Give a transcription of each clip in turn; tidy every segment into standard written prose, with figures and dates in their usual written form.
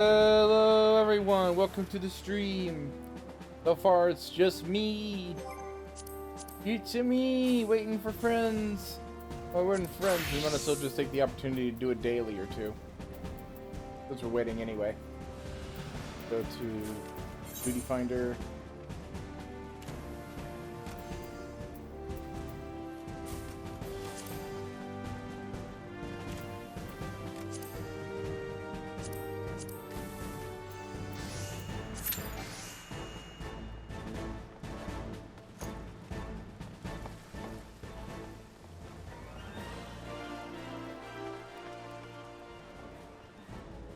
Hello everyone, welcome to the stream. So far it's just me. It's me, waiting for friends. While we're in friends, we might as well just take the opportunity to do a daily or two. Since we're waiting anyway. Go to Duty Finder.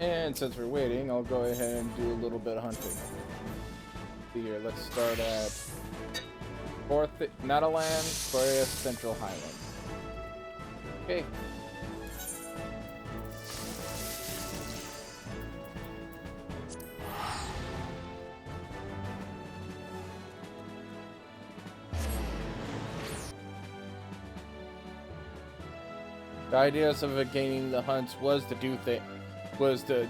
And since we're waiting, I'll go ahead and do a little bit of hunting. See here, let's start at 4th Nataland, Squirrels, Central Highlands. Okay. The idea of gaining the hunts was to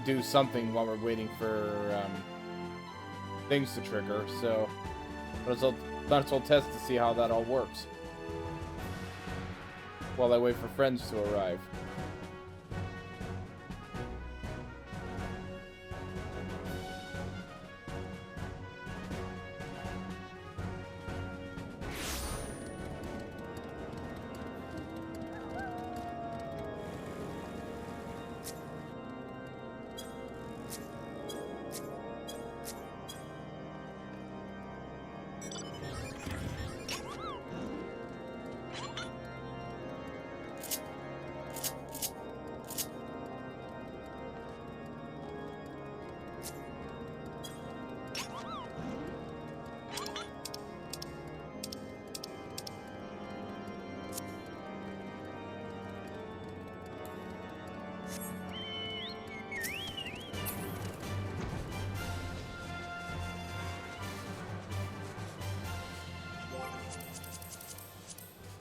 do something while we're waiting for things to trigger. So might as well test to see how that all works while I wait for friends to arrive.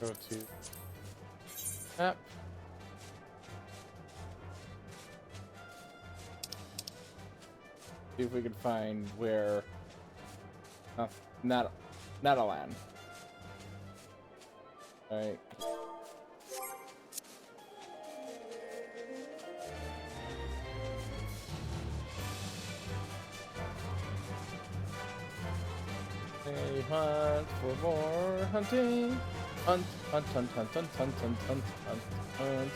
Go to map. See if we can find where Nataland. Alright. They hunt for more hunting. Hunt, hunt, hunt, hunt, hunt, hunt, hunt, hunt, hunt, hunt.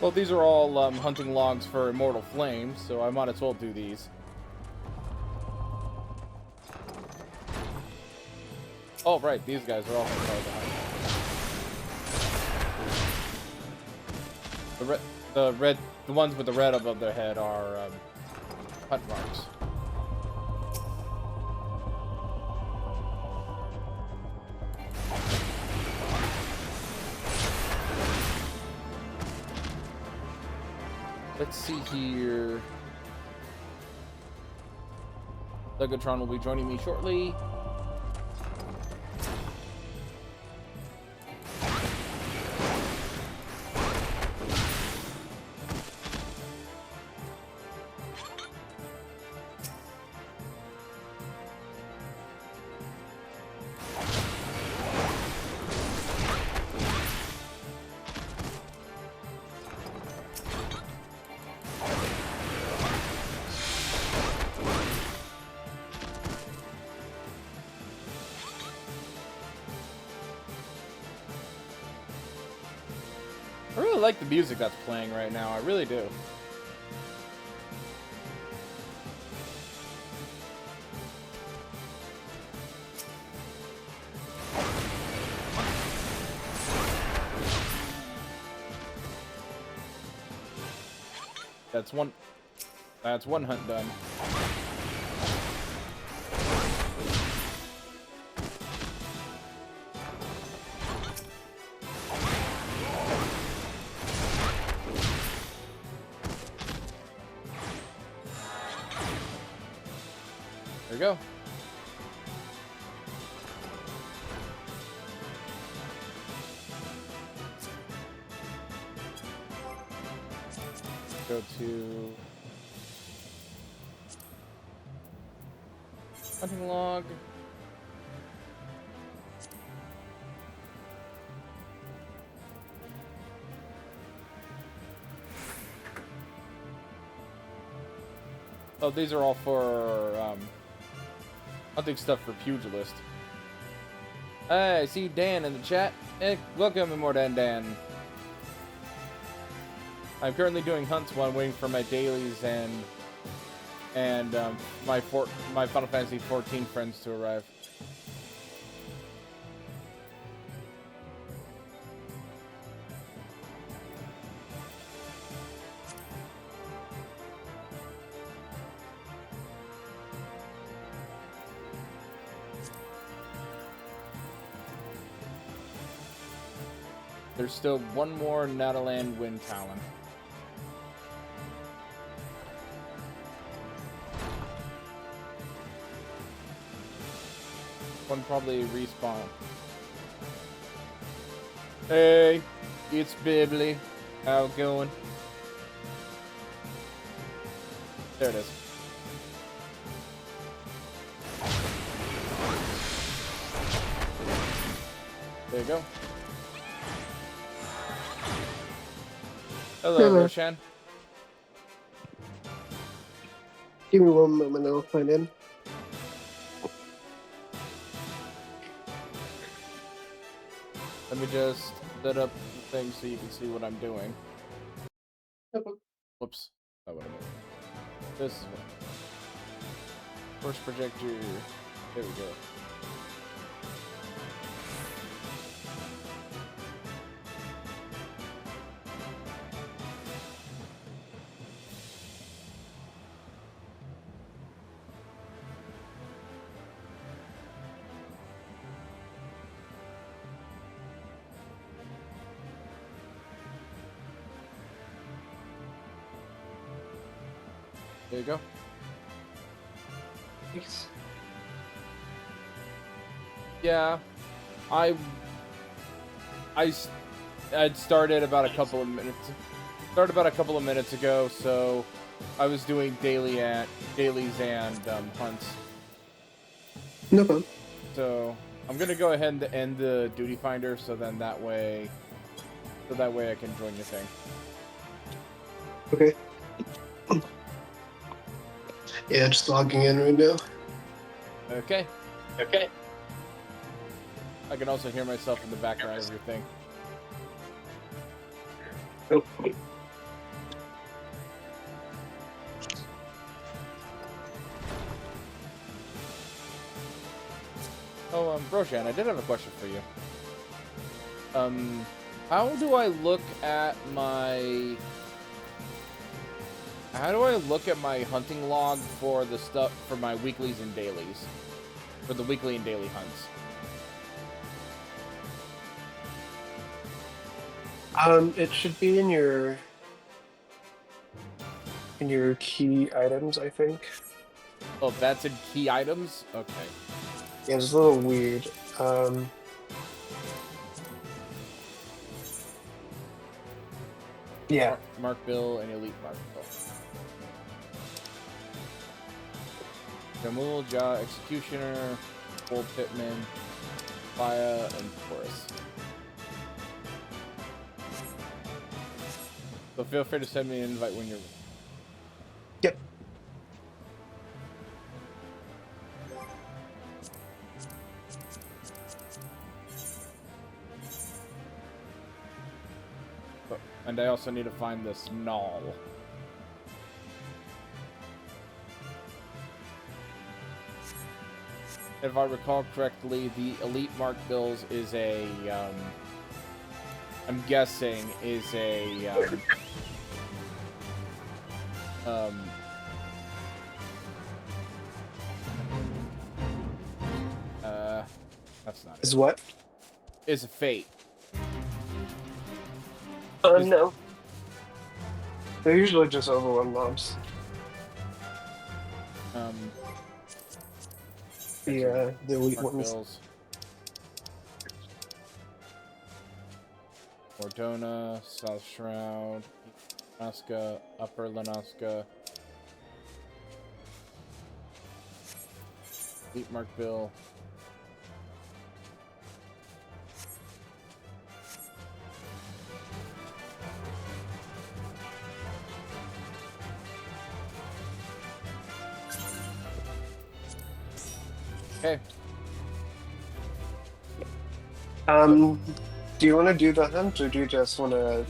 Well, these are all hunting logs for Immortal Flames, so I might as well do these. Oh, right, these guys are also hard to hunt. The ones with the red above their head are hunt marks. Let's see here. Legatron will be joining me shortly. I really like the music that's playing right now. I really do. That's one hunt done. go. Go to hunting log. Oh, these are all for hunting stuff for pugilist. Hey, I see Dan in the chat. Hey, welcome more Dan. I'm currently doing hunts while I'm waiting for my dailies and my Final Fantasy 14 friends to arrive. There's still one more Nataland Wind Talon. One probably respawn. Hey, it's Bibbly. How it going? There it is. There you go. Hello, Roshan. Give me one moment, I'll find in. Let me just set up the thing so you can see what I'm doing. Okay. Whoops. That would have been. This is what. Force projector. There we go. There you go. Thanks. Yeah, I'd started about a couple of minutes. Started about a couple of minutes ago, so I was doing dailies and hunts. No problem. So I'm gonna go ahead and end the duty finder, so then that way I can join your thing. Okay. Yeah, just logging in right now. Okay. Okay. I can also hear myself in the background of your thing. Oh. Oh, Roshan, I did have a question for you. How do I look at my hunting log for the stuff for my weeklies and dailies? For the weekly and daily hunts. It should be in your key items, I think. Oh, that's in key items? Okay. Yeah, it's a little weird. Yeah. Mark Bill and Elite Mark Bill. Jamul, Ja, Executioner, Bull Pitman, Faya, and Taurus. So feel free to send me an invite when you're ready. Yep. Oh, and I also need to find this Null. If I recall correctly, the Elite Mark Bills is a, I'm guessing, is a, that's not it. Is what? Is a fate. No. They're usually just overrun mobs. The elite Mark ones. Bills. Ordona, South Shroud, Lanaska, Upper Lanaska, Elite Mark Bill. Okay. Do you want to do the hunt, or do you just want to?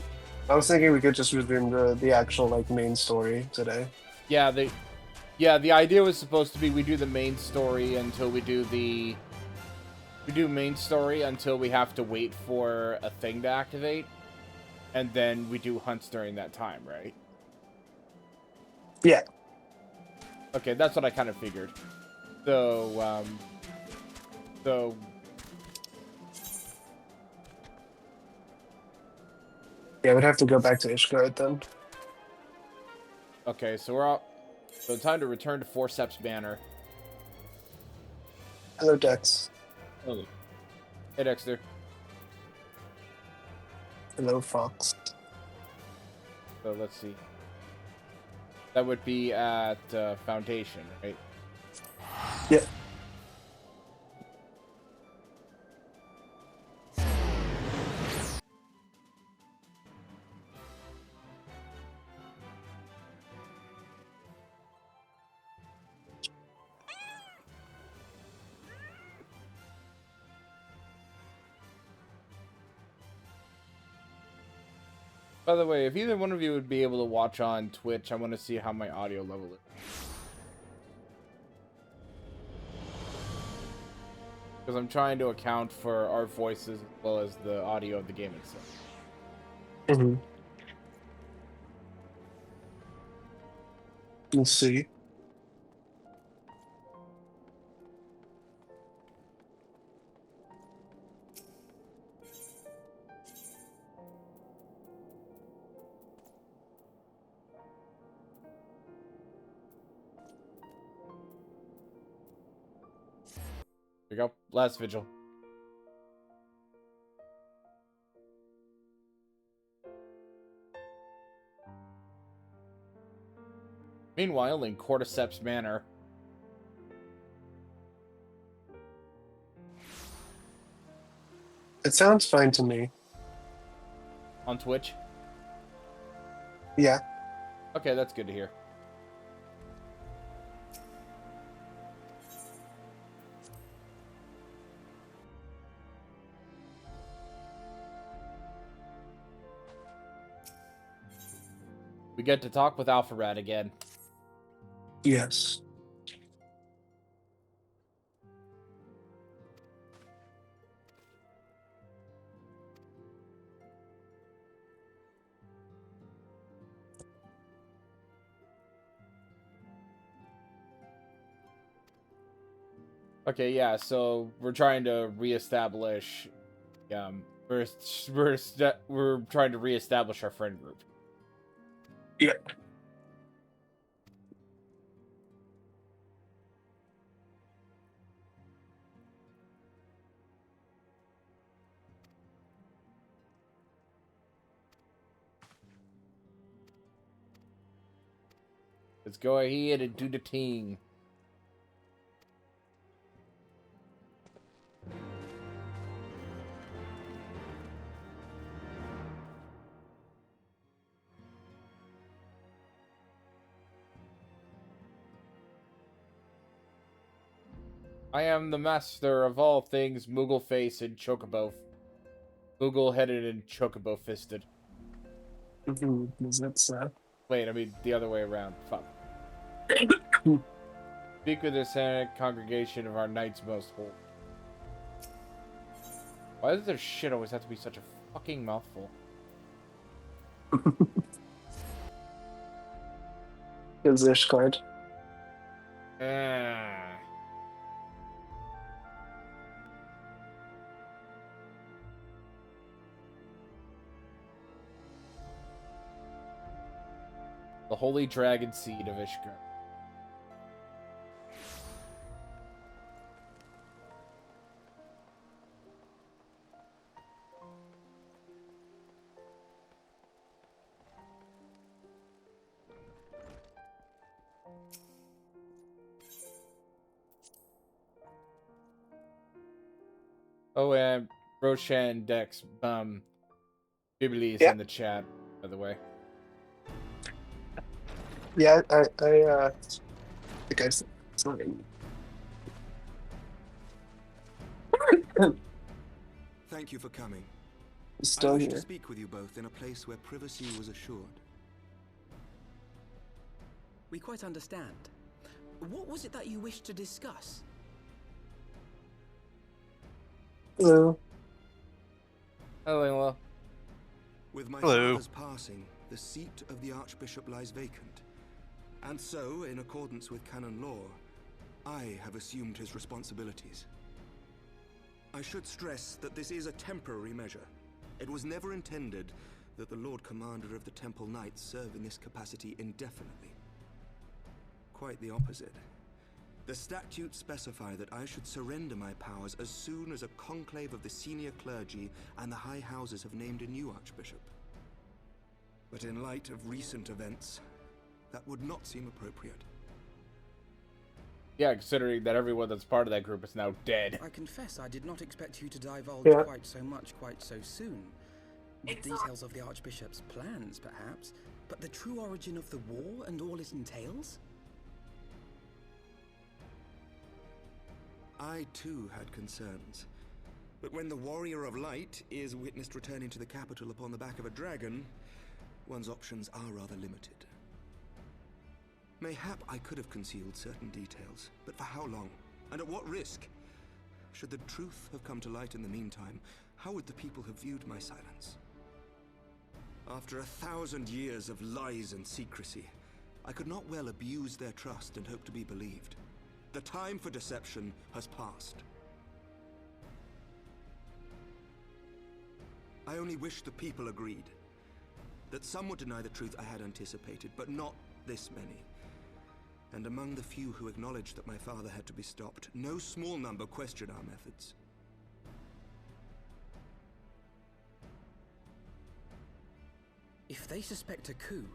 I was thinking we could just resume the actual like main story today. Yeah, the idea was supposed to be we do the main story until we do main story until we have to wait for a thing to activate, and then we do hunts during that time, right? Yeah. Okay, that's what I kind of figured. So, so Yeah, we'd have to go back to Ishgard then. okay, so we're up. So time to return to Forceps Manor. Hello, Dex. Oh. Hey, Dexter. Hello, Fox. So let's see. That would be at Foundation, right? Yeah. By the way, if either one of you would be able to watch on Twitch, I want to see how my audio level is. Because I'm trying to account for our voices as well as the audio of the game itself. Mm-hmm. Let's see. Here we go. Last vigil. Meanwhile, in Cordyceps Manor. It sounds fine to me. On Twitch. Yeah. Okay, that's good to hear. We get to talk with Alpharad again. Yes. Okay, yeah, so we're trying to reestablish we're trying to reestablish our friend group. Yeah. Let's go ahead and do the thing. I am the master of all things Moogle face and Chocobo. Moogle headed and Chocobo fisted. Mm-hmm. That's Wait, I mean the other way around. Fuck. Speak with the Senate congregation of our knights most holy. Why does their shit always have to be such a fucking mouthful? Is Ishgard. Ah. The holy dragon seed of Ishgard. Oh, and Roshan Dex, Bibli's Yeah. in the chat, by the way. Yeah, I think I said something. Thank you for coming. He's I still wish to here. speak with you both in a place where privacy was assured. We quite understand. What was it that you wished to discuss? Hello. Hello. With my Hello. father's passing, the seat of the Archbishop lies vacant. And so, in accordance with canon law, I have assumed his responsibilities. I should stress that this is a temporary measure. It was never intended that the Lord Commander of the Temple Knights serve in this capacity indefinitely. Quite the opposite. The statutes specify that I should surrender my powers as soon as a conclave of the senior clergy and the high houses have named a new archbishop. But in light of recent events, that would not seem appropriate. Yeah, considering that everyone that's part of that group is now dead. I confess I did not expect you to divulge Yeah. quite so much quite so soon. The details of the Archbishop's plans, perhaps, but the true origin of the war and all it entails? I too had concerns. But when the Warrior of Light is witnessed returning to the capital upon the back of a dragon, one's options are rather limited. Mayhap I could have concealed certain details, but for how long? And at what risk? Should the truth have come to light in the meantime, how would the people have viewed my silence? After 1,000 years of lies and secrecy, I could not well abuse their trust and hope to be believed. The time for deception has passed. I only wish the people agreed. That some would deny the truth I had anticipated, but not this many. And among the few who acknowledged that my father had to be stopped, no small number questioned our methods. If they suspect a coup,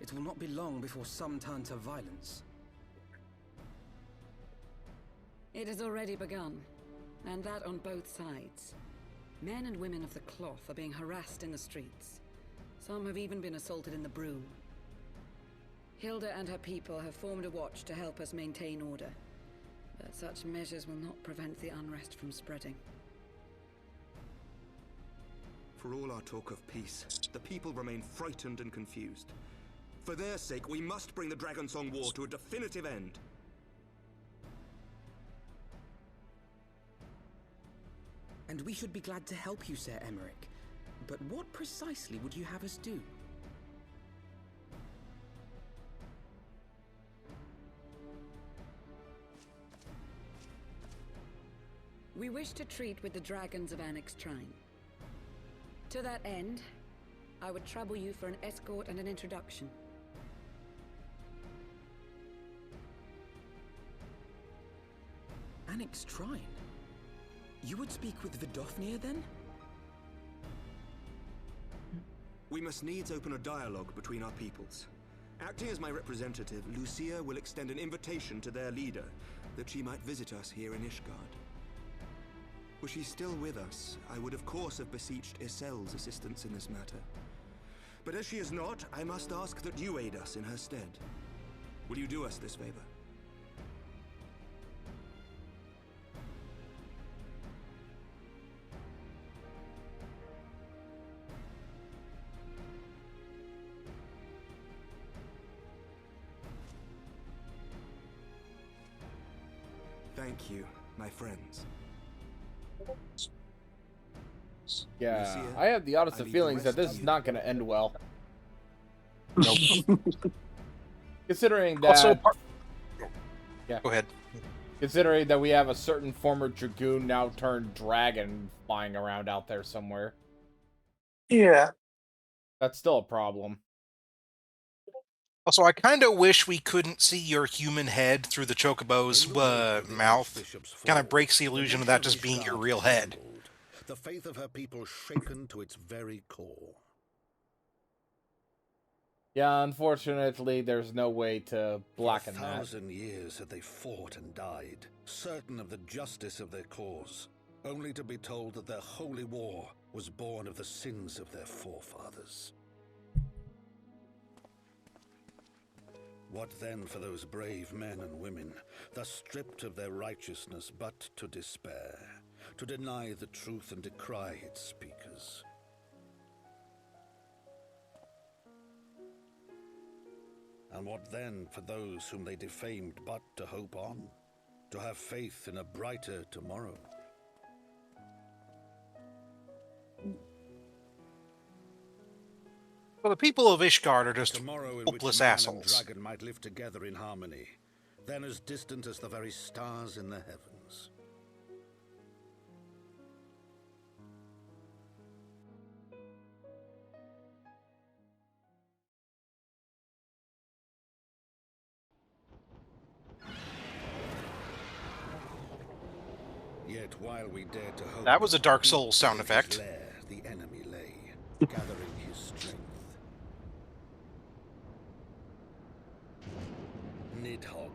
it will not be long before some turn to violence. It has already begun, and that on both sides. Men and women of the cloth are being harassed in the streets. Some have even been assaulted in the broom. Hilda and her people have formed a watch to help us maintain order, but such measures will not prevent the unrest from spreading. For all our talk of peace, the people remain frightened and confused. For their sake, we must bring the Dragonsong War to a definitive end. And we should be glad to help you, Sir Emmerich. But what precisely would you have us do? We wish to treat with the dragons of Annex Shrine. To that end, I would trouble you for an escort and an introduction. Annex Shrine? You would speak with Vidofnir then? We must needs open a dialogue between our peoples. Acting as my representative, Lucia will extend an invitation to their leader, that she might visit us here in Ishgard. Were she still with us, I would of course have beseeched Isel's assistance in this matter. But as she is not, I must ask that you aid us in her stead. Will you do us this favor? Thank you, my friends. Yeah, Lucia, I have the oddest I of leave the feelings that rest this to is you. not going to end well. Nope. Considering that, Also, yeah, go ahead. considering that we have a certain former dragoon now turned dragon flying around out there somewhere, Yeah. that's still a problem. Also, I kind of wish we couldn't see your human head through the chocobo's mouth. Kind of breaks the illusion of that just being your real head. The faith of her people shaken to its very core. Yeah, unfortunately, there's no way to blacken For that. 1,000 years had they fought and died, certain of the justice of their cause. only to be told that their holy war was born of the sins of their forefathers. What then for those brave men and women, thus stripped of their righteousness but to despair, to deny the truth and decry its speakers? And what then for those whom they defamed but to hope on, to have faith in a brighter tomorrow? Well, the people of Ishgard are just Tomorrow in hopeless which man assholes. and dragon might live together in harmony, then as distant as the very stars in the heavens. Yet while we dare to hope, That was a Dark Souls sound effect. lair, the enemy lay, gathering his strength. Nidhogg,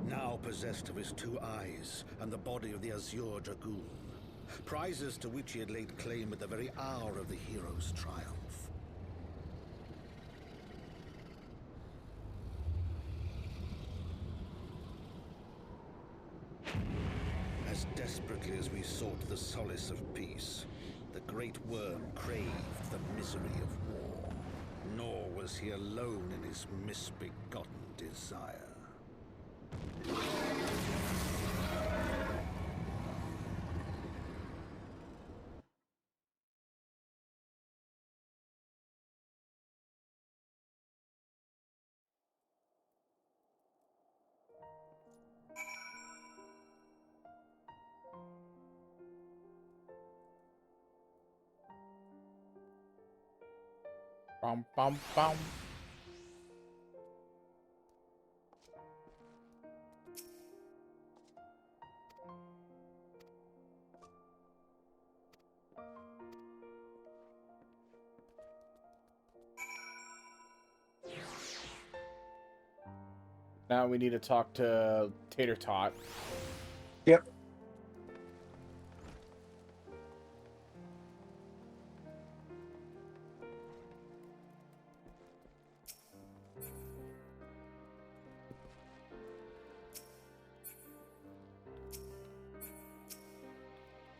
now possessed of his 2 eyes and the body of the Azure Dragoon, prizes to which he had laid claim at the very hour of the hero's triumph. As desperately as we sought the solace of peace, the great worm craved the misery of war. Nor was he alone in his misbegotten desire. Bum, bum, bum. Now we need to talk to Tater Tot. Yep.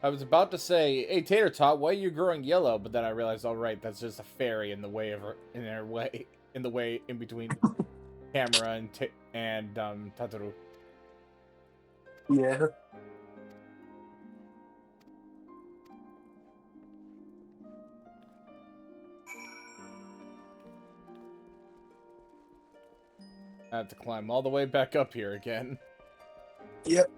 I was about to say, "Hey, Tater Tot, why are you growing yellow?" But then I realized, all right, that's just a fairy in the way of her, in their way, in the way in between Camera and Tataru. Yeah. I have to climb all the way back up here again. Yep.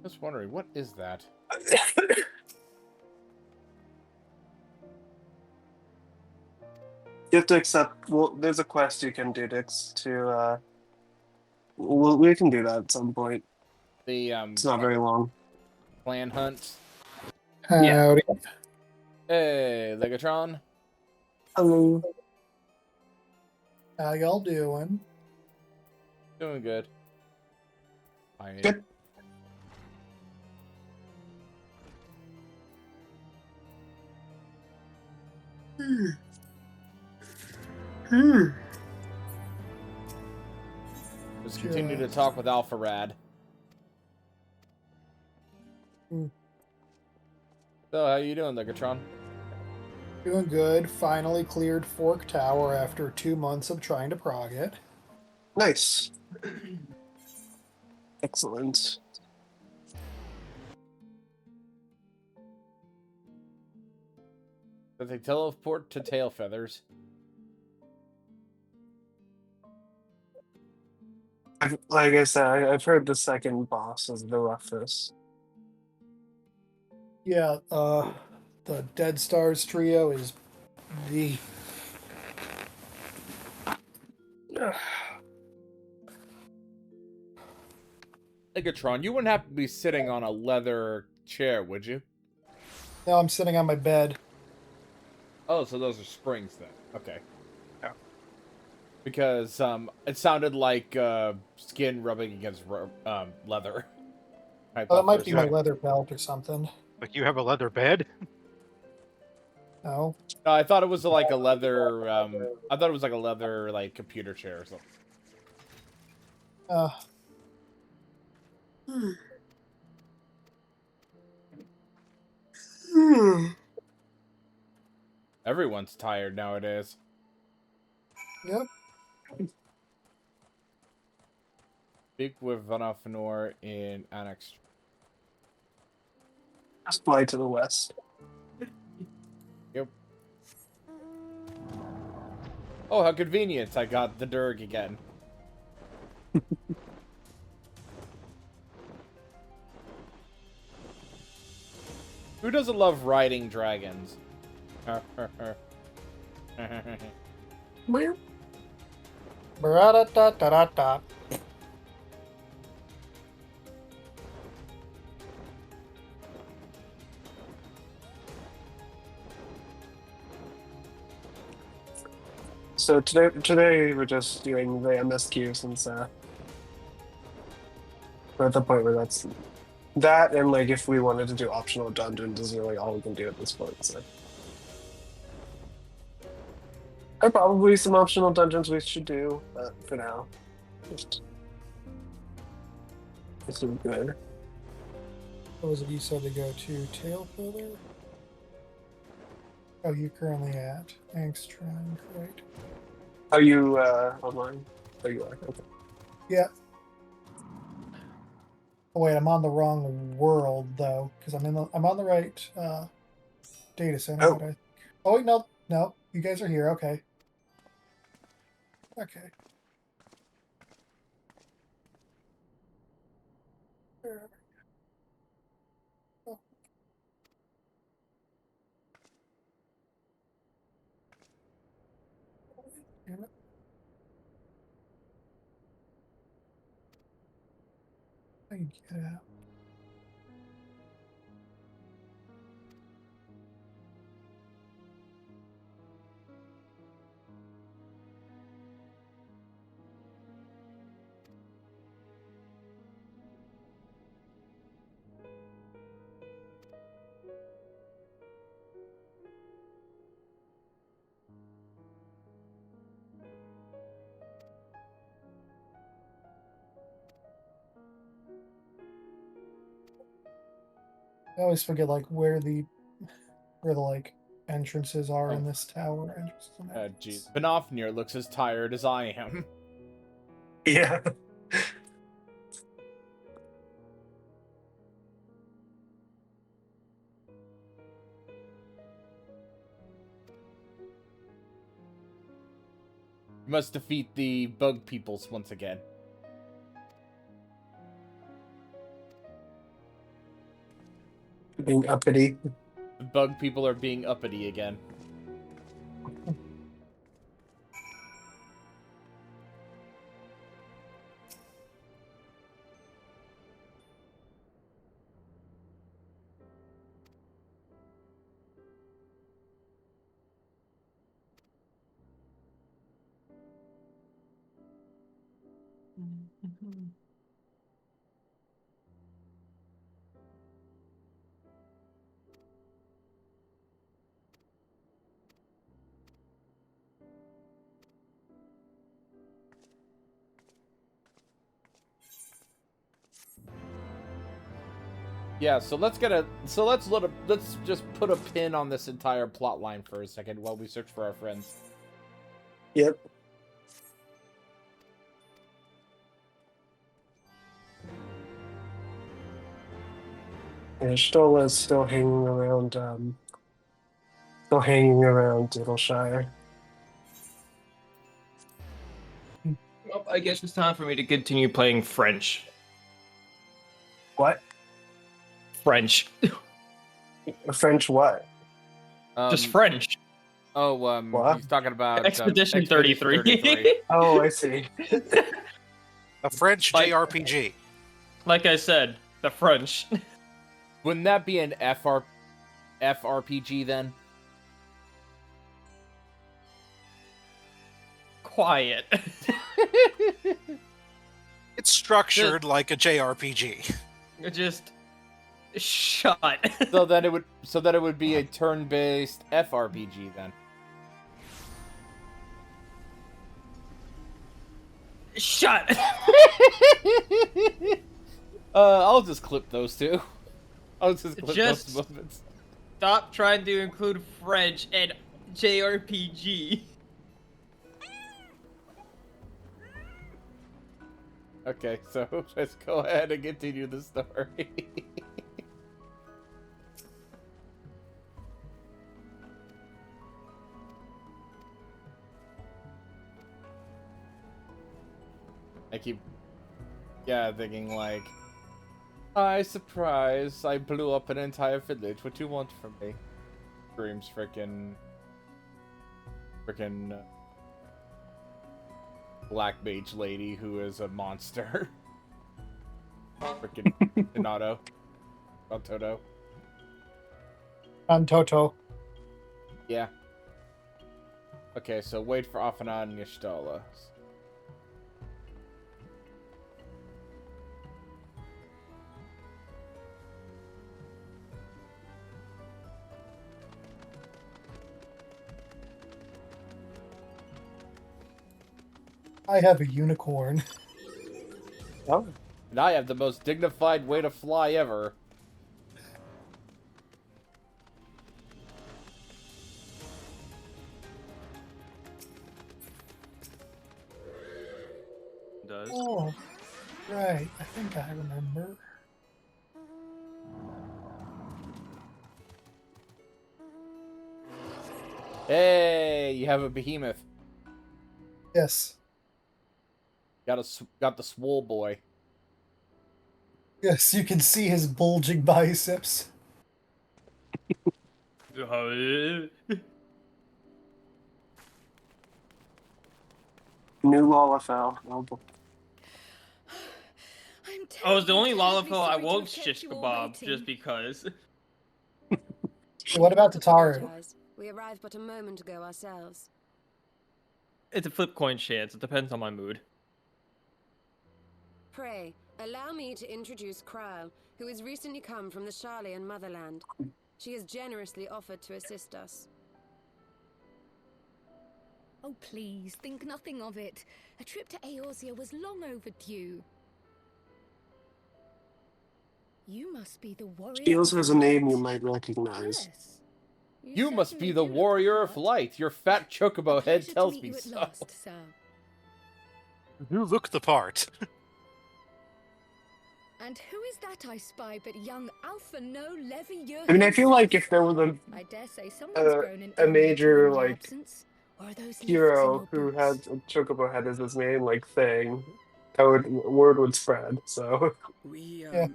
Just wondering, what is that? You have to accept. Well, there's a quest you can do to. We can do that at some point. The It's not very long. clan hunt. Yeah. Howdy. Hey, Legatron. Hello. How y'all doing? Doing good. I Good. Just continue to talk with Alpha Rad. Hmm. So, how you doing, Legatron? Doing good. Finally cleared Fork Tower after 2 months of trying to prog it. Nice. Excellent. Did they teleport to Tail Feathers? Like I said, I've heard the second boss is the roughest. Yeah, the Dead Stars trio is the... Legatron, you wouldn't have to be sitting on a leather chair, would you? Now I'm sitting on my bed. Oh, so those are springs then. Okay. Yeah. Because it sounded like skin rubbing against leather. I Oh, that thought might for be a my second. leather belt or something. Like you have a leather bed? No. No, I thought it was like a leather. I thought it was like a leather like computer chair or something. Uh, Everyone's tired nowadays. yep. Speak with Vanafnor in Annex. Just fly to the west. Yep. Oh, how convenient! I got the Durg again. Who doesn't love riding dragons? Bra-da-da-da-da-da. So today we're just doing the MSQ since we're at the point where that's that, and like if we wanted to do optional dungeons is really all we can do at this point. So there are probably some optional dungeons we should do, but for now, just this is good. What was it you said to go to? Tail Pillar? Oh, you're currently at Angstrom, right? Are you online? There you are. Okay. Yeah. Oh, wait, I'm on the wrong world though, because I'm on the right data center. Oh. But oh wait, no, you guys are here. Okay. Okay. Where- oh. Damn it. I can get out. I always forget like where the like entrances are in this tower. Entrances and exits. Jeez. Vanafnir looks as tired as I am. Yeah. You must defeat the bug peoples once again. Being uppity. The bug people are being uppity again. Yeah, so let's just put a pin on this entire plot line for a second while we search for our friends. Yep. Yeah, Stola's still hanging around Dittleshire. Well, I guess it's time for me to continue playing French. What? French. French what? Just French. Oh, What? he's talking about Expedition 33. Oh, I see. A French Like- JRPG. Like I said, the French. Wouldn't that be an FRPG then? Quiet. It's structured like a JRPG. Just shut. So then it would be a turn-based FRPG then. Shut. I'll just clip those two. I'll just clip those moments. Stop trying to include French and JRPG. Okay, so let's go ahead and continue the story. I keep, thinking like, hi, surprise, I blew up an entire village. What do you want from me? Screams frickin' black mage lady who is a monster. Frickin' Donato. Toto. Toto. Yeah. Okay, so wait for Afana and Yashtala. I have a unicorn. Oh. And I have the most dignified way to fly ever. Does. Oh, right. I think I remember. Hey, you have a behemoth. Yes. Got the swole boy. Yes, you can see his bulging biceps. New Lalafell. Oh, it's the only Lalafell I won't shish kebab just because. What about Tataru? We arrived but a moment ago ourselves. It's a flip coin chance. It depends on my mood. Pray, allow me to introduce Kryle, who has recently come from the Sharlayan motherland. She has generously offered to assist us. Oh, please, think nothing of it. A trip to Eorzea was long overdue. You must be the warrior. She also has a name you might recognize. Yes. You must be the warrior of light. Your fat chocobo head tells me so. You look the part. And who is that I spy but young Alpha No Levieur? I mean, I feel like if there was I dare say someone's grown in a major, in my like, absence. Or are those hero who had a chocobo head as his main, like, thing, word would spread, so... We, Yeah.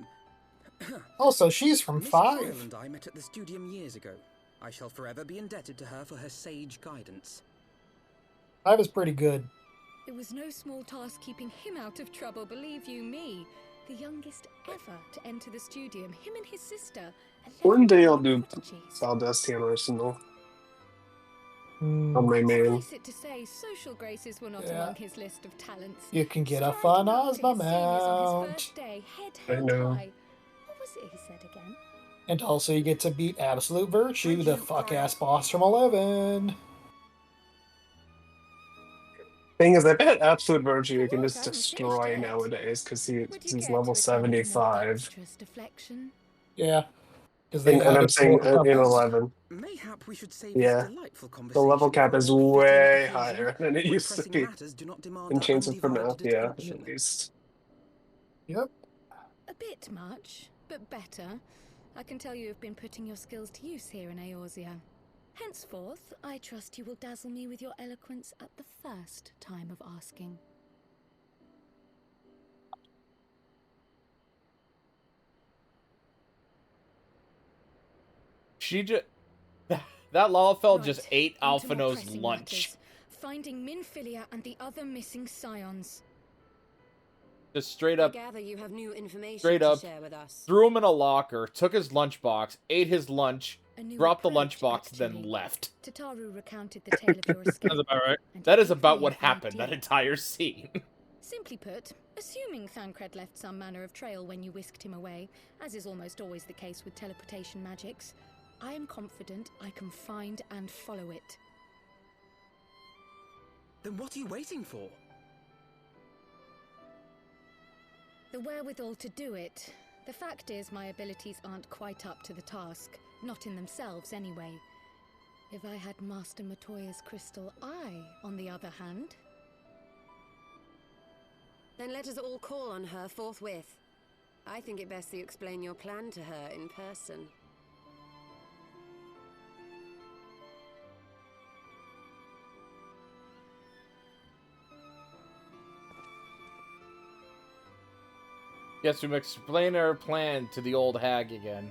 Also, she's from Miss 5. Kryle and I met at the studium years ago. I shall forever be indebted to her for her sage guidance. 5 is pretty good. It was no small task keeping him out of trouble, believe you me. The youngest ever to enter the studium, him and his sister. One day I'll do Saldestian Arsenal. On my main. Suffice it to say, social graces were not Yeah. among his list of talents. You can get a fun Ozma mount. I know. What was it he said again? And also you get to beat Absolute Virtue, the fuck-ass boss from 11. Thing is, I bet Absolute Virtue you can just destroy nowadays, because he's level 75. Yeah. And I'm saying in 11. Mayhap we should save Yeah. this delightful The conversation level cap is for a more way fitting higher occasion than it where used to pressing be. matters do not demand In our Chains of Pernell, undivided yeah, attention. at least. Yep. A bit much, but better. I can tell you have been putting your skills to use here in Eorzea. Henceforth, I trust you will dazzle me with your eloquence at the first time of asking. She just... That Lalafell just Right, ate onto more Alphino's pressing lunch. matters. Finding Minfilia and the other missing scions. Just straight I up, gather you have new information straight to up, share with us. threw him in a locker, took his lunchbox, ate his lunch, A new dropped the approach, lunchbox, then actually. left. Tataru recounted the tale of your escape. That's about right. and That it is about gave what me the happened, that idea. entire scene. Simply put, assuming Thancred left some manner of trail when you whisked him away, as is almost always the case with teleportation magics, I am confident I can find and follow it. Then what are you waiting for? The wherewithal to do it. The fact is, my abilities aren't quite up to the task. Not in themselves, anyway. If I had Master Matoya's crystal eye, on the other hand... Then let us all call on her forthwith. I think it best that you explain your plan to her in person. Yes, we explain our plan to the old hag again.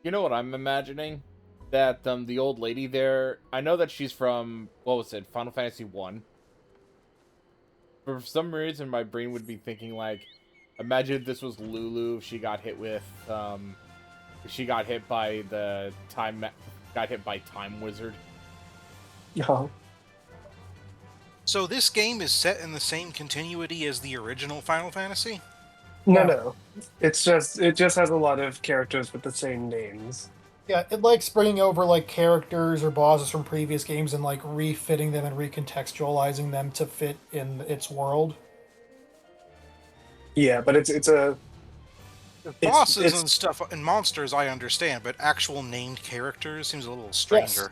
You know what I'm imagining? That the old lady there, I know that she's from, what was it, Final Fantasy 1. For some reason, my brain would be thinking, like, imagine if this was Lulu, if she got hit with, if she got hit by the Time Wizard. Yeah. So this game is set in the same continuity as the original Final Fantasy? No. It just has a lot of characters with the same names. Yeah, it likes bringing over like characters or bosses from previous games and like refitting them and recontextualizing them to fit in its world. Yeah, but it's bosses and stuff and monsters I understand, but actual named characters seems a little stranger. Yes.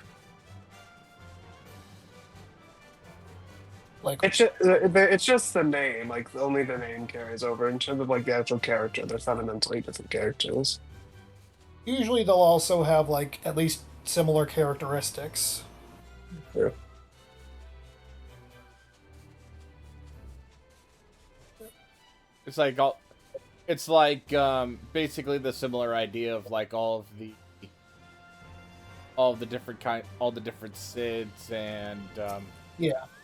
Like it's just the name, like only the name carries over. In terms of like the actual character, they're fundamentally different characters. Usually they'll also have like at least similar characteristics. Yeah. It's like basically the similar idea of like all the different Sids and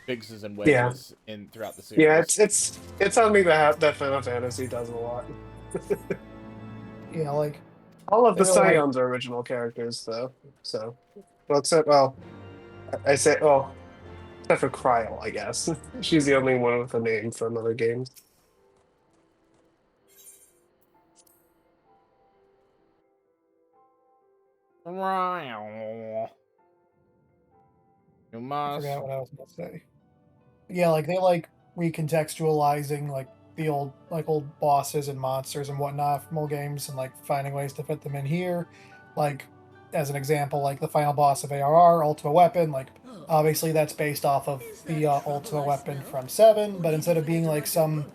Bigses and Wedges in throughout the series. Yeah, it's something that Final Fantasy does a lot. Yeah, like all of the Scions are original characters, though. So, except for Kryl, I guess. She's the only one with a name from other games. I forgot what I was going to say. Yeah, like they like recontextualizing like the old bosses and monsters and whatnot from old games and like finding ways to fit them in here. Like as an example, like the final boss of ARR, Ultima Weapon, like obviously that's based off of the Ultima Weapon from 7, but instead of being like some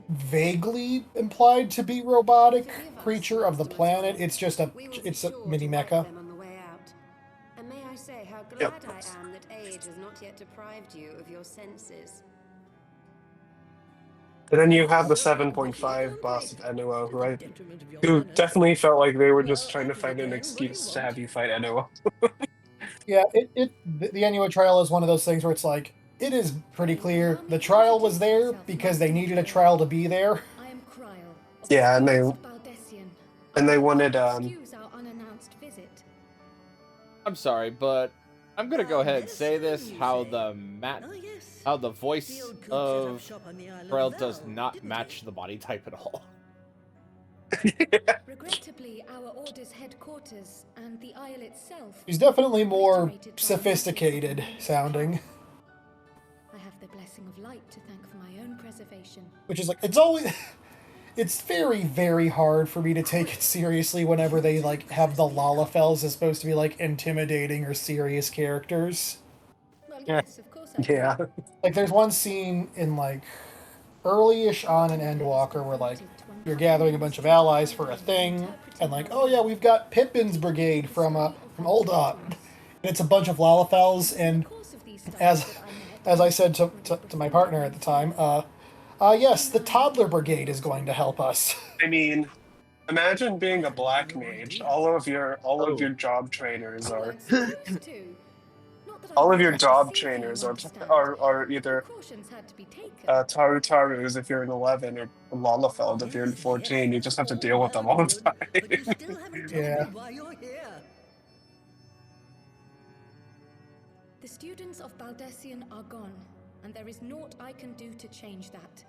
vaguely implied to be robotic creature of the planet, it's a mini mecha. And may I say how glad I am that age has not yet deprived you of your senses. And then you have the 7.5 boss of Enuo, who definitely felt like they were just trying to find an excuse to have you fight Enuo. Yeah, the Enuo trial is one of those things where it's like, it is pretty clear the trial was there because they needed a trial to be there. Yeah, and they wanted I'm sorry, but I'm gonna go ahead and say this: how the voice of Censor does not match the body type at all. Regrettably, our order's headquarters and the Isle itself. She's definitely more sophisticated sounding. I have the blessing of light to thank for my own preservation. Which is like, it's very, very hard for me to take it seriously whenever they like have the Lalafels as supposed to be like intimidating or serious characters. Well, yes, of course Yeah. Like there's one scene in like early-ish on in Endwalker where like you're gathering a bunch of allies for a thing, and like, oh yeah, we've got Pippin's brigade from Uldot, and it's a bunch of Lalafels, and as I said to my partner at the time, yes, the Toddler Brigade is going to help us. I mean, imagine being a black mage. All of your job trainers are all of your job trainers are either Taru Tarus if you're in 11 or Lalafeld if you're in 14. You just have to deal with them all the time. Yeah. Why you're here? The students of Baldessian are gone, and there is naught I can do to change that.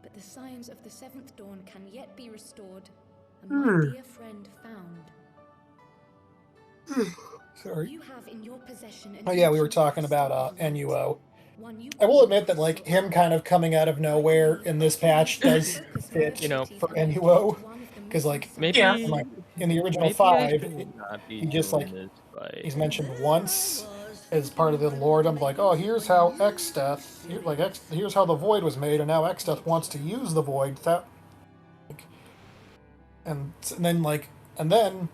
But the signs of the seventh dawn can yet be restored, and my dear friend found. Sorry. You have in your possession Oh yeah, we were talking about NUO. I will admit that like him kind of coming out of nowhere in this patch does fit, for NUO, because like maybe in the original maybe 5, he just like he's mentioned once as part of the lore. I'm like, oh, here's how Exdeath, here's how the Void was made, and now Exdeath wants to use the Void. And then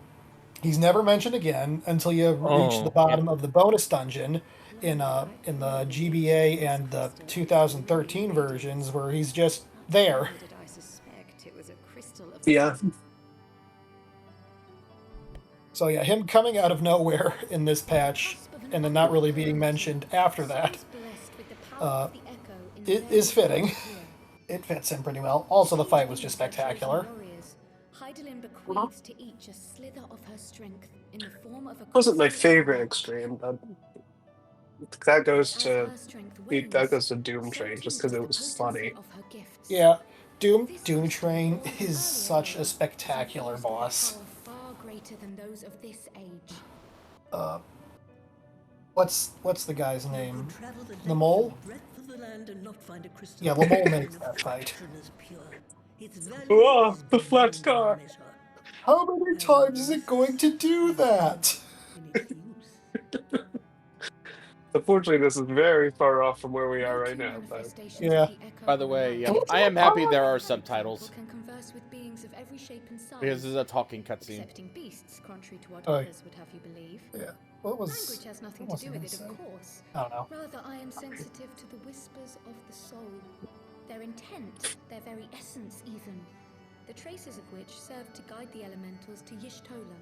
he's never mentioned again until you reach the bottom of the bonus dungeon in the GBA and the 2013 versions, where he's just there. Yeah. So yeah, him coming out of nowhere in this patch and then not really being mentioned after that it is fitting. It fits in pretty well. Also, the fight was just spectacular. Wasn't my favorite extreme, but that goes to Doom Train just because it was funny. Yeah, Doom Train is such a spectacular boss. What's the guy's name? The Mole? Yeah, the Mole makes that fight. Oh, the flat car! How many times is it going to do that? Unfortunately, this is very far off from where we are right now. But yeah. By the way, yeah, I am happy there are subtitles. Because this is a talking cutscene. Yeah. What was? Language has nothing to do with it, of course. I don't know. Rather, I am sensitive to the whispers of the soul, their intent, their very essence, even, the traces of which serve to guide the elementals to Y'shtola.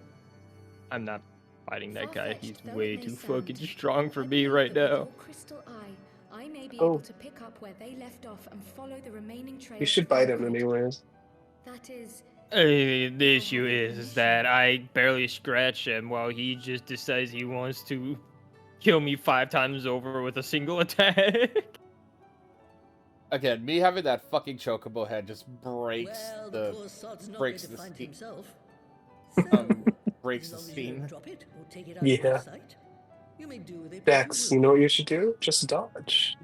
I'm not fighting that guy. He's way too fucking strong for me right now. Crystal eye, I may be able to pick up where they left off and follow the remaining trail. You should bite him anyways. That is. The issue is that I barely scratch him while he just decides he wants to kill me 5 times over with a single attack. Again, me having that fucking chocobo head just breaks the scene. Breaks the scene. Yeah. Dex, you know what you should do? Just dodge.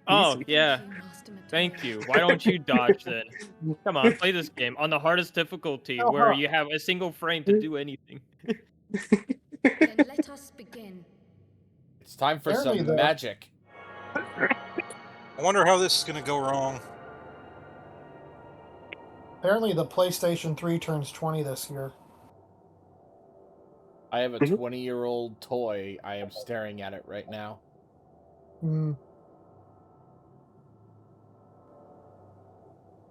Oh, Easy. yeah. Thank you. Why don't you dodge then? Come on, play this game on the hardest difficulty where you have a single frame to do anything. Then let us begin. It's time for some magic. I wonder how this is going to go wrong. Apparently, the PlayStation 3 turns 20 this year. I have a 20-year-old toy. I am staring at it right now.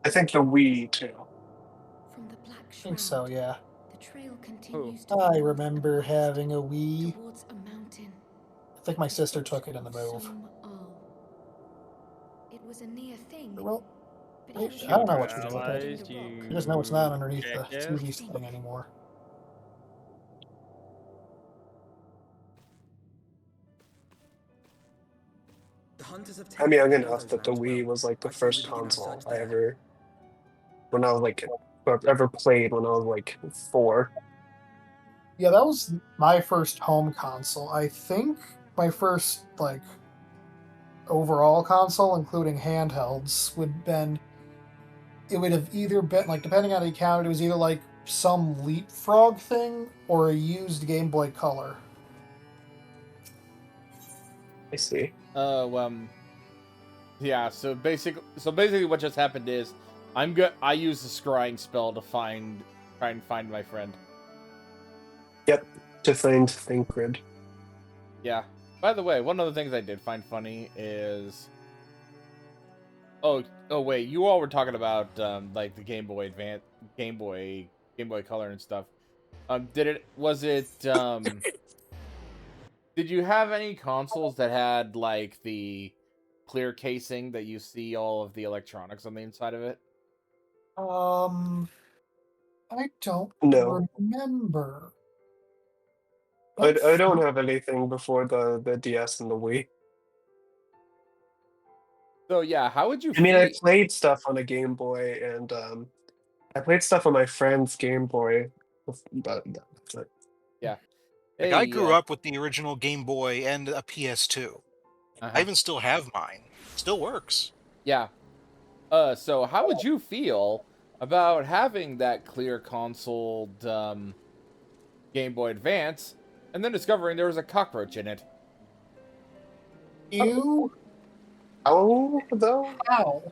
I think the Wii too. From the black I think so, yeah. The trail continues I remember having a Wii. towards a mountain. I think my sister took it in the move. It was a near thing. Well, I don't know what she's doing with it. I just know it's not underneath the TV setting anymore. I'm young enough that the Wii was like the first console I ever, when I was like, ever played when I was like 4. Yeah, that was my first home console. I think my first like overall console, including handhelds, would have either been like, depending on how you count, it was either like some Leapfrog thing or a used Game Boy Color. I see. Yeah, so basically what just happened is I used the scrying spell to try and find my friend. Yep, to find Thinkrid. Yeah. By the way, one of the things I did find funny is oh wait, you all were talking about like the Game Boy Advance, Game Boy Color and stuff. Did you have any consoles that had like the clear casing that you see all of the electronics on the inside of it? I don't No. remember. I don't have anything before the DS and the Wii. So yeah, how would you I mean, I feel? played stuff on a Game Boy, and I played stuff on my friend's Game Boy, but that's it. Yeah. Like, I Hey, grew up with the original Game Boy and a PS2. I even still have mine. Still works. Yeah. So how would you feel about having that clear console Game Boy Advance and then discovering there was a cockroach in it? You? Oh, though? How?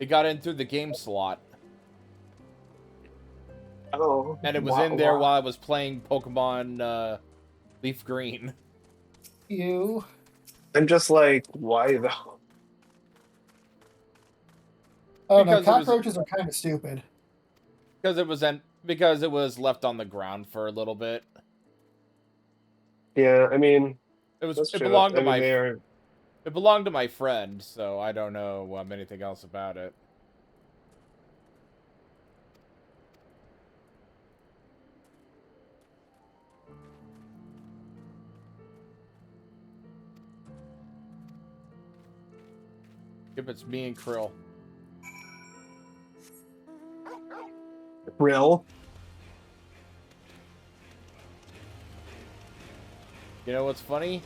It got in through the game slot. Oh, And it was in there while I was playing Pokemon Leaf Green. You? I'm just like, why though? Oh no, Because it was- cockroaches are kind of stupid. Because it was left on the ground for a little bit. Yeah, I mean, It that's true. belonged to I mean, my they're it belonged to my friend, so I don't know anything else about it. If it's me and Krill. real. You know what's funny?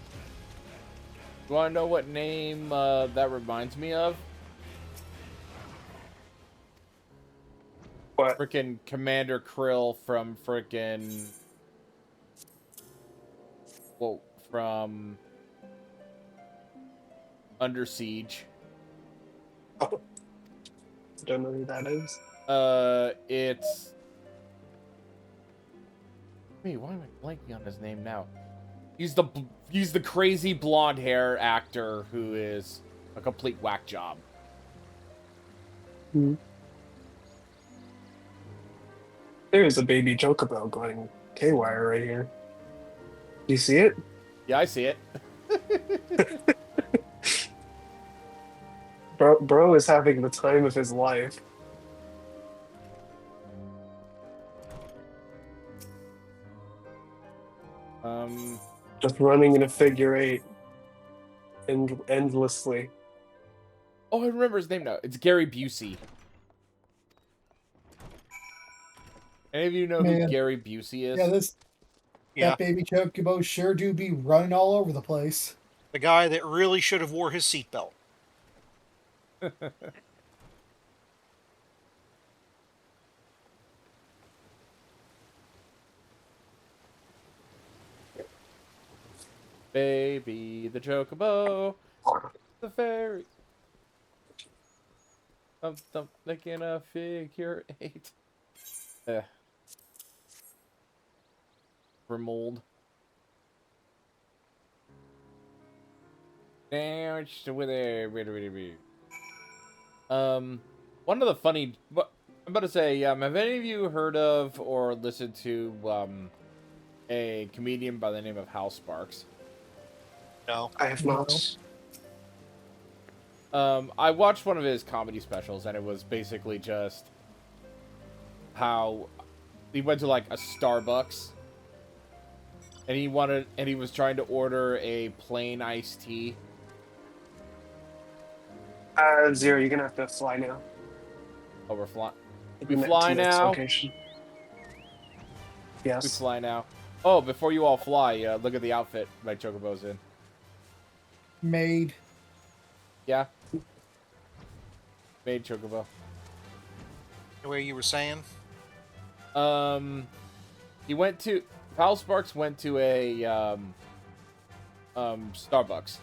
You want to know what name that reminds me of? What? Frickin' Commander Krill from frickin'... Well, from... Under Siege. Oh. I don't know who that is. It's... Wait, why am I blanking on his name now? He's the crazy blonde hair actor who is a complete whack job. There's a baby Chocobo going K-wire right here. Do you see it? Yeah, I see it. Bro is having the time of his life. Just running in a figure eight. Endlessly. Oh, I remember his name now. It's Gary Busey. Any of you know who Man. Gary Busey is? Yeah, that baby Chocobo sure do be running all over the place. The guy that really should have wore his seatbelt. Baby the Chocobo, the fairy. I'm thinking a figure eight. For mold. Now it's with there. One of the funny. I'm about to say. Have any of you heard of or listened to a comedian by the name of Hal Sparks? No, I have not. I watched one of his comedy specials, and it was basically just how he went to like a Starbucks, and he was trying to order a plain iced tea. Zero, you're gonna have to fly now. Oh, we're flying. We fly now. Location. Yes. We fly now. Oh, before you all fly, look at the outfit my Chocobo's in. Made. Yeah. Made Chocobo. The way you were saying? He went to... Hal Sparks went to a, Starbucks.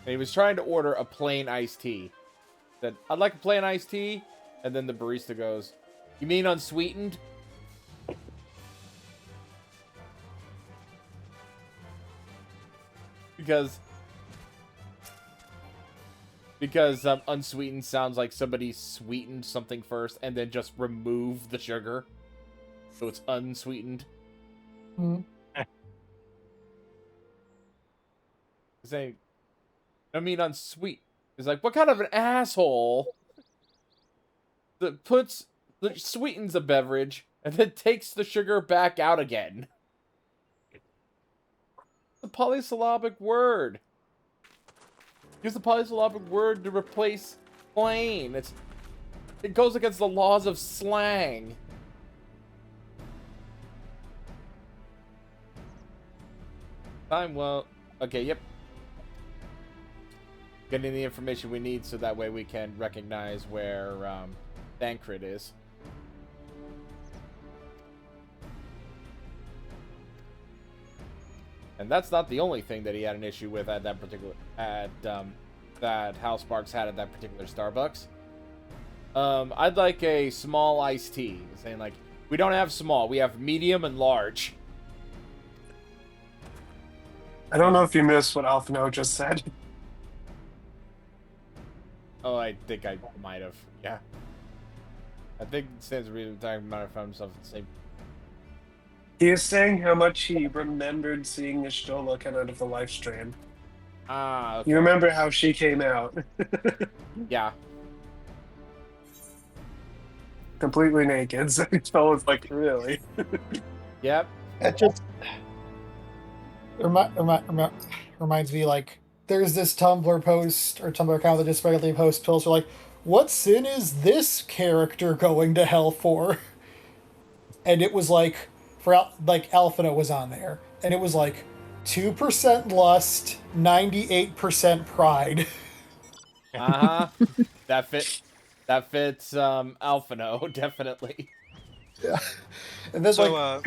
And he was trying to order a plain iced tea. Said, I'd like a plain iced tea. And then the barista goes, you mean unsweetened? Because unsweetened sounds like somebody sweetened something first and then just removed the sugar. So it's unsweetened. Saying, I mean, unsweet. He's like, what kind of an asshole that sweetens a beverage and then takes the sugar back out again? The polysyllabic word. Use the polysyllabic word to replace plain. It goes against the laws of slang. Well, okay, yep. Getting the information we need so that way we can recognize where Thancred is. And that's not the only thing that he had an issue with at that particular that House Sparks had at that particular Starbucks. I'd like a small iced tea. Saying like, we don't have small, we have medium and large. I don't know if you missed what Alphino just said. Oh, I think I might have. Yeah. I think Stan's really talking about it from himself at the same. He is saying how much he remembered seeing Ishtola come out of the live stream. Ah, okay. You remember how she came out? Yeah. Completely naked. So Ishtola's like, really? Yep. That just reminds me, like, there's this Tumblr post or Tumblr account that just regularly posts pills are like, what sin is this character going to hell for? And it was like, Alphino was on there, and it was like 2% lust, 98% pride. Uh-huh. That fits Alphino, definitely. Yeah. And then So,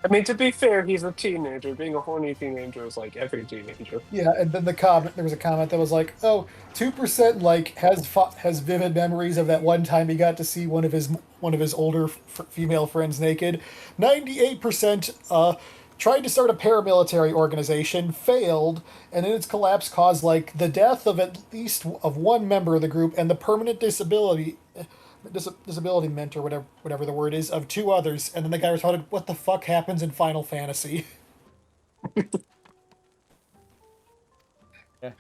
I mean, to be fair, he's a teenager. Being a horny teenager is like every teenager. yeah, and then there was a comment that was like, "Oh, 2% like has vivid memories of that one time he got to see one of his older female friends naked. 98% tried to start a paramilitary organization, failed, and in its collapse caused like the death of at least of one member of the group and the permanent disability meant, or whatever the word is, of 2 others." And then the guy responded, "What the fuck happens in Final Fantasy?" Yeah.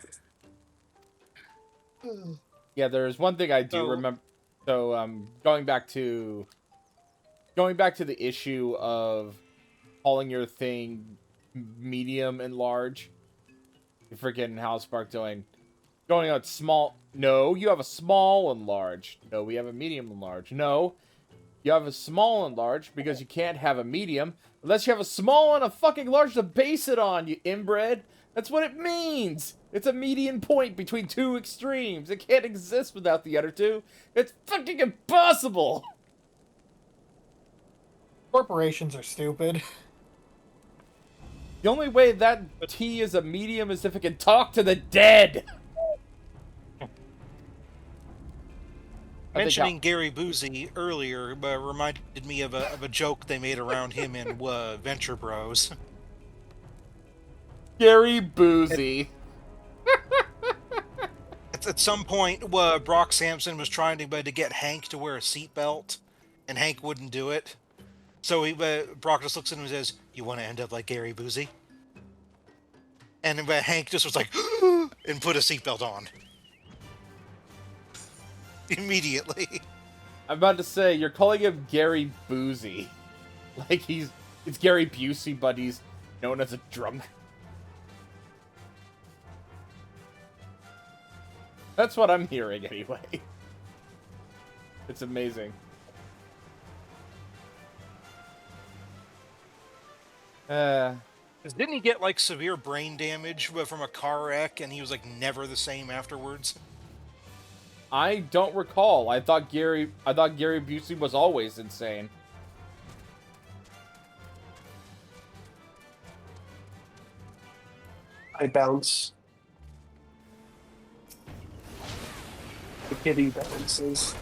Yeah, there's one thing I do remember. So, going back to the issue of calling your thing medium and large. You're freaking House Spark going out small. No, you have a small and large. No, we have a medium and large. No, you have a small and large because you can't have a medium unless you have a small and a fucking large to base it on, you inbred. That's what it means. It's a median point between 2 extremes. It can't exist without the other 2. It's fucking impossible. Corporations are stupid. The only way that T is a medium is if it can talk to the dead. Mentioning Gary Busey earlier reminded me of a joke they made around him in Venture Bros. Gary Busey. At some point, Brock Sampson was trying to get Hank to wear a seatbelt, and Hank wouldn't do it. So Brock just looks at him and says, "You want to end up like Gary Busey?" And Hank just was like, and put a seatbelt on. Immediately. I'm about to say, you're calling him Gary Busey. Like it's Gary Busey, but he's known as a drunk. That's what I'm hearing anyway. It's amazing. Didn't he get like severe brain damage from a car wreck and he was like never the same afterwards? I don't recall. I thought Gary Busey was always insane. I bounce. The kitty bounces.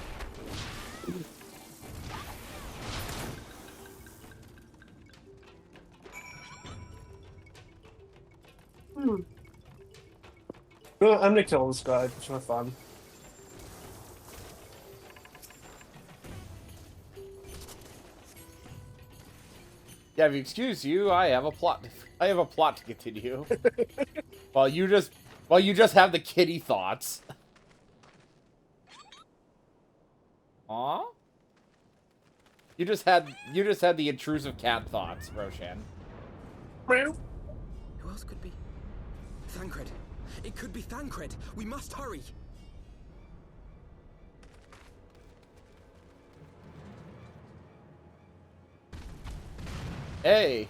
Well, I'm gonna kill this guy just for fun. Yeah, if you excuse you, I have a plot to continue. Well, you just have the kitty thoughts. Aw? You just had the intrusive cat thoughts, Roshan. Who else could be? Thancred. It could be Thancred. We must hurry. Hey.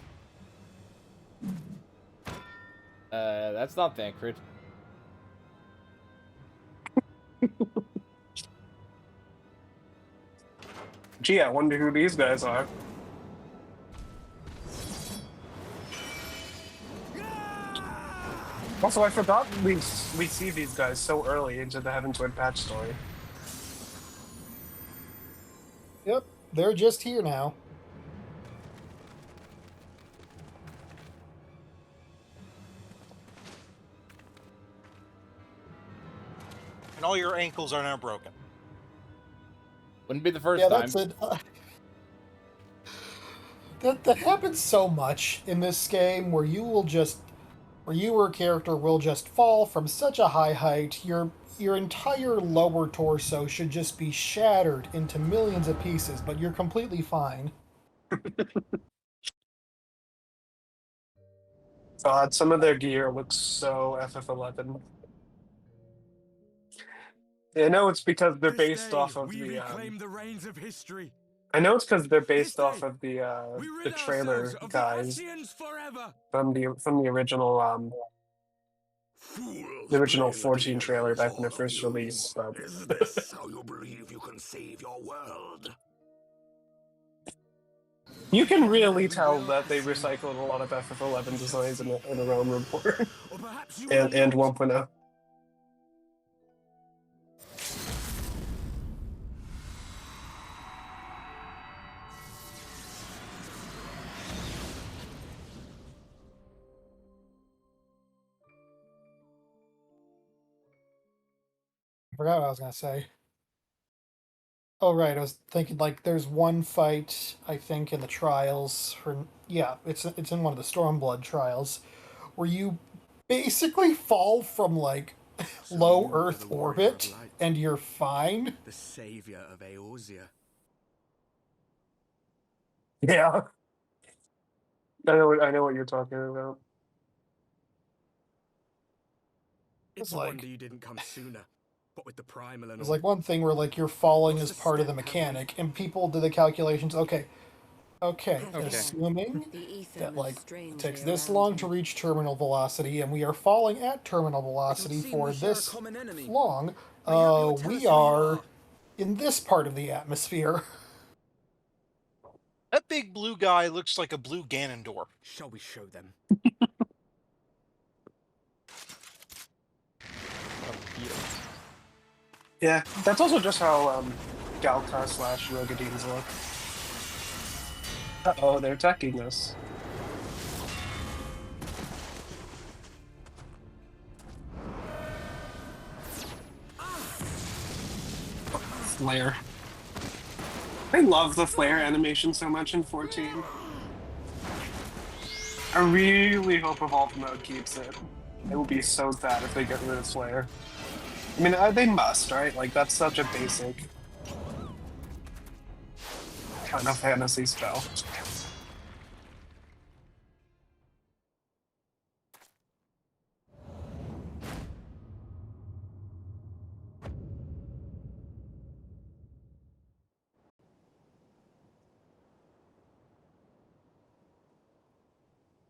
That's not Thancred. Gee, I wonder who these guys are. Also, I forgot we see these guys so early into the Heavensward patch story. Yep, they're just here now. And all your ankles are now broken. Wouldn't be the first Yeah, time. that's it. That happens so much in this game where you or a character will just fall from such a high height, your entire lower torso should just be shattered into millions of pieces, but you're completely fine. God, some of their gear looks so FF11. I know it's because they're based off of the. the reins of history. I know it's because they're based This off day, of the rid trailer ourselves of guys the Ascians forever. from the original Fools the original playing 14 at the trailer end, back when all it first of you. released. But Is this how you believe you can save your world? you can really tell that they recycled a lot of FF11 designs in a Realm report Or perhaps you and will not. 1.0. I forgot what I was gonna say. Oh right, I was thinking like there's one fight I think in the trials for it's in one of the Stormblood trials where you basically fall from like So low you are Earth the warrior of orbit light, and you're fine. the savior of Eorzea. Yeah, I know what you're talking about. It's a like- wonder you didn't come sooner. What with the primal and There's all. like one thing where like you're falling What's as the part of the step, have we? mechanic, and people do the calculations. Okay, Okay. assuming The ether that moves like it strangely takes this around long him. to reach terminal velocity, and we are falling at terminal velocity seem for we share a this common enemy. long. May you tell us We who you are in this part of the atmosphere. That big blue guy looks like a blue Ganondorf. Shall we show them? Yeah, that's also just how Galka / Rogadines look. Uh-oh, they're attacking us. Flare. I love the flare animation so much in 14. I really hope Evolved Mode keeps it. It will be so sad if they get rid of flare. I mean, they must, right? Like, that's such a basic Final Fantasy spell.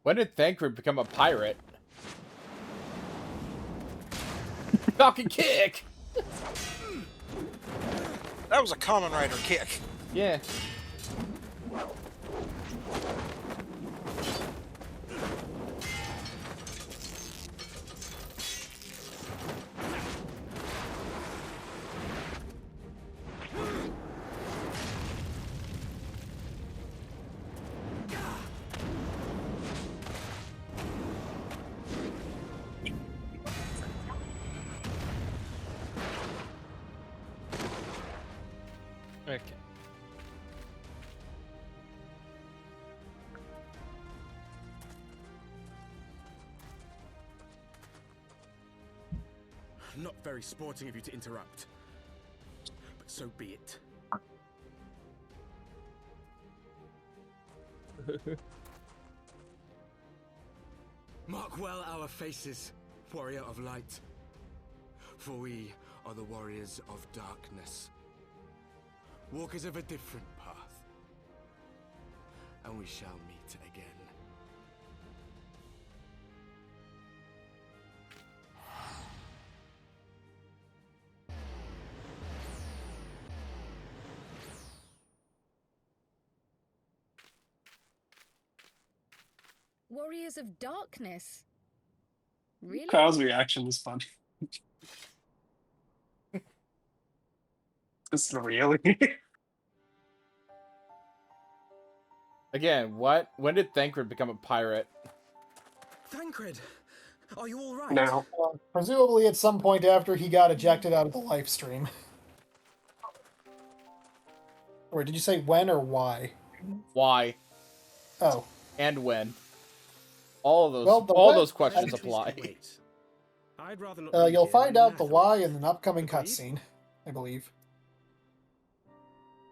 When did Thancred become a pirate? Falcon kick! That was a Common Rider kick. Yeah. Okay. Not very sporting of you to interrupt. But so be it. Mark well our faces, warrior of light. For we are the warriors of darkness. Walkers of a different path. And we shall meet again. Warriors of Darkness? Really? Kyle's reaction was fun. Just really? Again, what? When did Thancred become a pirate? Thancred, are you all right? No. Presumably at some point after he got ejected out of the live stream. Or did you say when or why? Why? Oh. And when? All of those. Well, all those questions apply. I'd rather not You'll find out the why in an upcoming cutscene, I believe.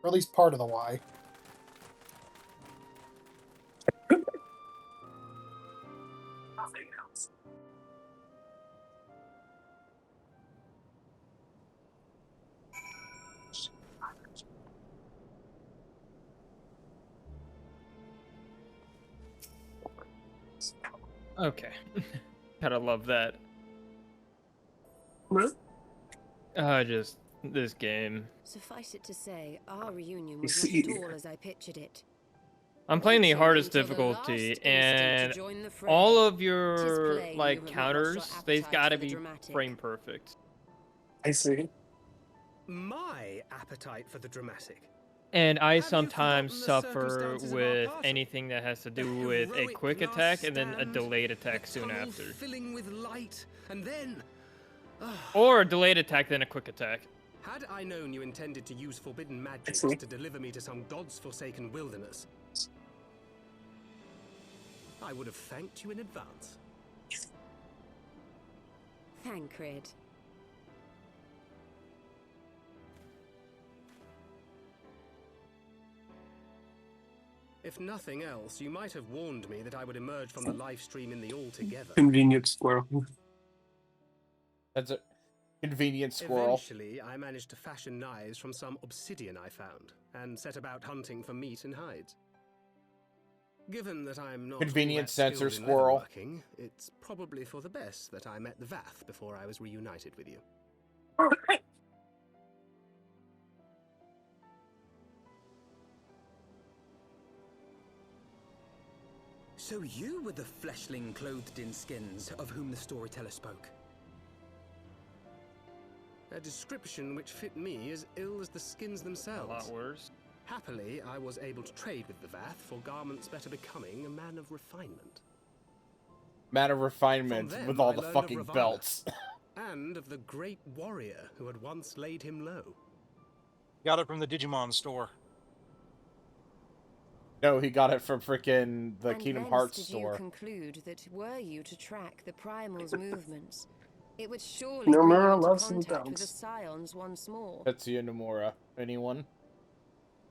Or at least part of the why. Nothing else. Okay. Gotta love that. Really? Just this game. Suffice it to say, our reunion was not at all as I pictured it. I'm playing the Waiting hardest until the difficulty, last instant to and join the fray. all of Tis your plain like you have not lost counters, your they've appetite got to for the be dramatic. frame perfect. I see. My appetite for the dramatic. And I Have you sometimes forgotten the suffer circumstances of our with parting? anything that has to The do with a heroic quick last attack and then a stand, delayed attack the soon tunnel after. filling with light, and then Or a delayed attack, then a quick attack. had I known you intended to use forbidden magic see. to deliver me to some god's forsaken wilderness, I would have thanked you in advance. Thancred. If nothing else, you might have warned me that I would emerge from the live stream in the altogether. Convenient squirrel. That's a convenient squirrel. Eventually, I managed to fashion knives from some obsidian I found, and set about hunting for meat and hides. Given that I'm not Convenient all that censor skilled in squirrel. leatherworking, it's probably for the best that I met the Vath before I was reunited with you. So you were the fleshling clothed in skins of whom the storyteller spoke. A description which fit me as ill as the skins A themselves. lot worse. Happily, I was able to trade with the Vath for garments better becoming a man of refinement. Man of refinement From them, with all I the learned of fucking Ravana. belts. And of the great warrior who had once laid him low. Got it from the Digimon store. No, he got it from frickin' the And Kingdom thence Hearts did store. you conclude that were you to track the Primal's movements, it would surely Nomura bring you into loves some contact with the belts. Scions once more. Tetsuya Nomura. Anyone?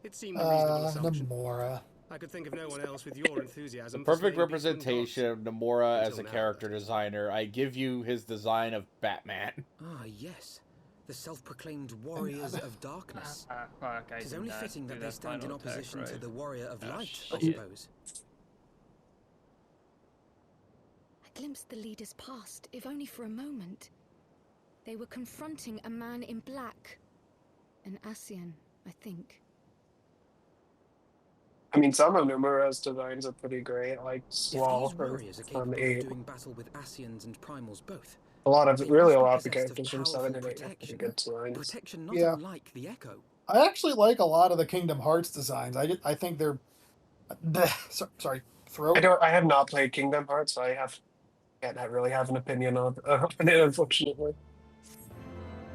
It seemed a reasonable assumption. Nomura. I could think of no one else with your The enthusiasm. for perfect slaying beast-winged representation gods. of Nomura as a Until now, character designer. I give you his design of Batman. Ah, yes. The self-proclaimed warriors of darkness. Fuck, I It is did only not fitting do that they stand in final attack opposition to right. the warrior of Ah, light, I shit. suppose. I glimpsed the leader's past, if only for a moment. They were confronting a man in black. An Asian, I think. I mean, some of Nomura's designs are pretty great, like If Squall these from warriors are capable of 8. doing battle with Asians and Primals both, A lot of, they really a must be lot of the possessed of characters from 7 powerful and 8 have pretty good designs. protection not Yeah. unlike the Echo. I actually like a lot of the Kingdom Hearts designs. I think they're... Sorry, throat? I have not played Kingdom Hearts, so can't really have an opinion on it, unfortunately.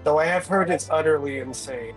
Though I have heard it's utterly insane.